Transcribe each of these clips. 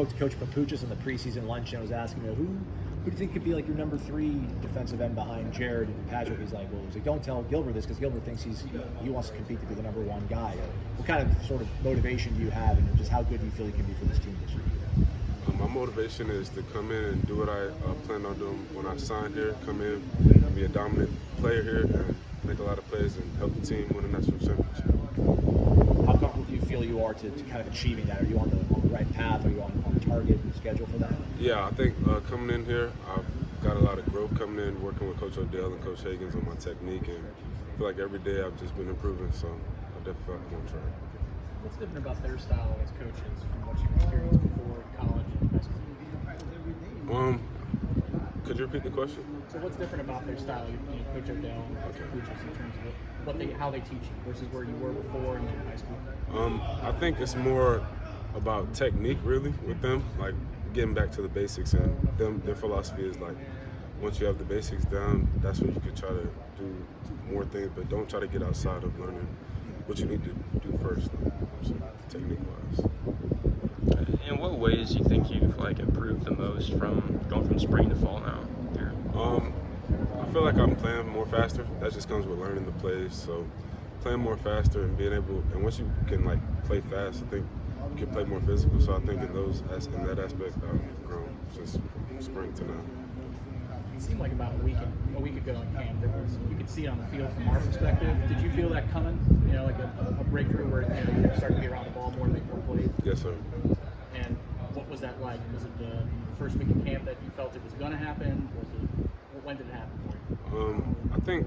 To Coach Papuchis in the preseason lunch and was asking who do you think could be like your number 3 defensive end behind Jared and Patrick? He's like, don't tell Gilbert this because Gilbert thinks he wants to compete to be the number 1 guy. What kind of sort of motivation do you have, and just how good do you feel he can be for this team this year? My motivation is to come in and do what I planned on doing when I signed here. Come in and be a dominant player here and make a lot of plays and help the team win a national championship. How comfortable do you feel you are to kind of achieving that? Are you on the right path? Are you on target schedule for that? Yeah, I think coming in here, I've got a lot of growth coming in, working with Coach Odell and Coach Higgins on my technique, and I feel like every day I've just been improving, so I definitely feel like I'm on track. What's different about their style as coaches from what you've experienced before college and high school? Could you repeat the question? So what's different about their style, Coach Odell and Coach Papuchis, in terms of how they teach you versus where you were before and in high school? I think it's more about technique, really, with them, like getting back to the basics, and their philosophy is like, once you have the basics down, that's when you can try to do more things, but don't try to get outside of learning what you need to do first, so, technique-wise. In what ways do you think you've improved the most from going from spring to fall now? I feel like I'm playing more faster. That just comes with learning the plays. So playing more faster and being able, and once you can play fast, I think you can play more physical. So I think in that aspect, I've grown since spring to now. It seemed like about a week ago in camp, you could see it on the field from our perspective. Did you feel that coming? Like a breakthrough where you're starting to be around the ball more and make more plays? Yes, sir. And what was that like? Was it the first week of camp that you felt it was going to happen? When did it happen for you? I think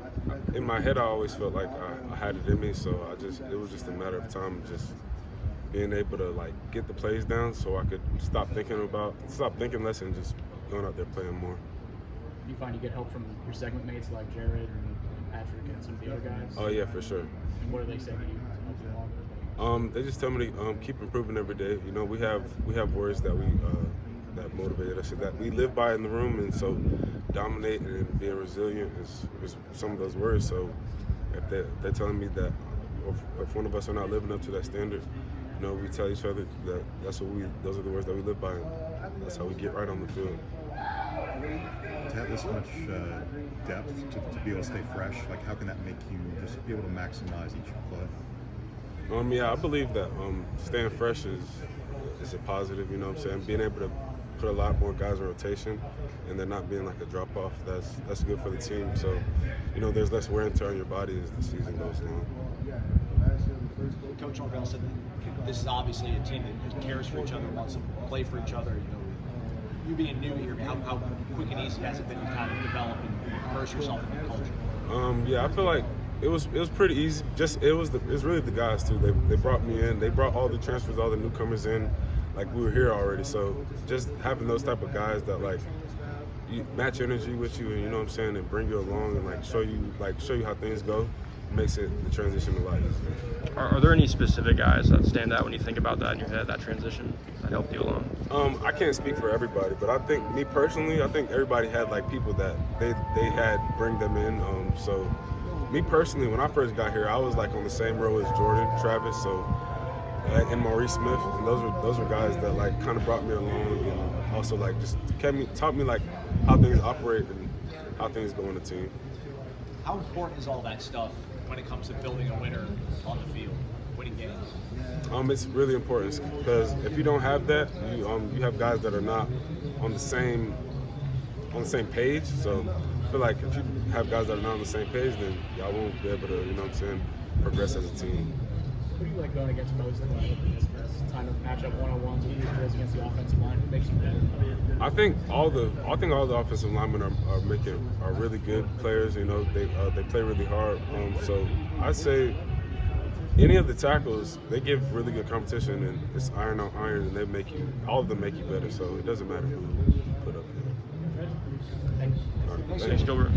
in my head I always felt like I had it in me, so it was just a matter of time, just being able to get the plays down, so I could stop thinking less and just going out there playing more. Do you find you get help from your segment mates like Jared and Patrick and some of the other guys? Oh yeah, for sure. And what do they say to you to help you along? They just tell me to keep improving every day. We have words that that motivated us, that we live by in the room, and so dominating and being resilient is some of those words. So if they're telling me that if one of us are not living up to that standard, we tell each other that those are the words that we live by, and that's how we get right on the field. To have this much depth, to be able to stay fresh, how can that make you just be able to maximize each play? Yeah, I believe that staying fresh is a positive, being able to put a lot more guys in rotation and then not being a drop-off, that's good for the team. So, there's less wear and tear on your body as the season goes along. Coach Odell said this is obviously a team that cares for each other, wants to play for each other. You being new here, how quick and easy has it been to kind of develop and immerse yourself in the culture? Yeah, I feel like it was pretty easy. It was really the guys too. They brought me in. They brought all the transfers, all the newcomers in. We were here already, so just having those type of guys that you match energy with you, and and bring you along and show you how things go, makes the transition a lot easier. Are there any specific guys that stand out when you think about that in your head, that transition that helped you along? I can't speak for everybody, but I think me personally, I think everybody had people that they had bring them in. So me personally, when I first got here, I was on the same row as Jordan, Travis, and Maurice Smith, and those were guys that kind of brought me along, and also just taught me how things operate and how things go in the team. How important is all that stuff when it comes to building a winner on the field, winning games? It's really important because if you don't have that, you have guys that are not on the same page. So I feel like if you have guys that are not on the same page, then y'all won't be able to, progress as a team. What do you like going against most in this time of matchup one-on-ones with your drills against the offensive line? What makes you better? I think all the offensive linemen are really good players. They play really hard. So I'd say any of the tackles, they give really good competition, and it's iron on iron, and all of them make you better. So it doesn't matter who you put up there. Thanks. Thanks, Gilbert.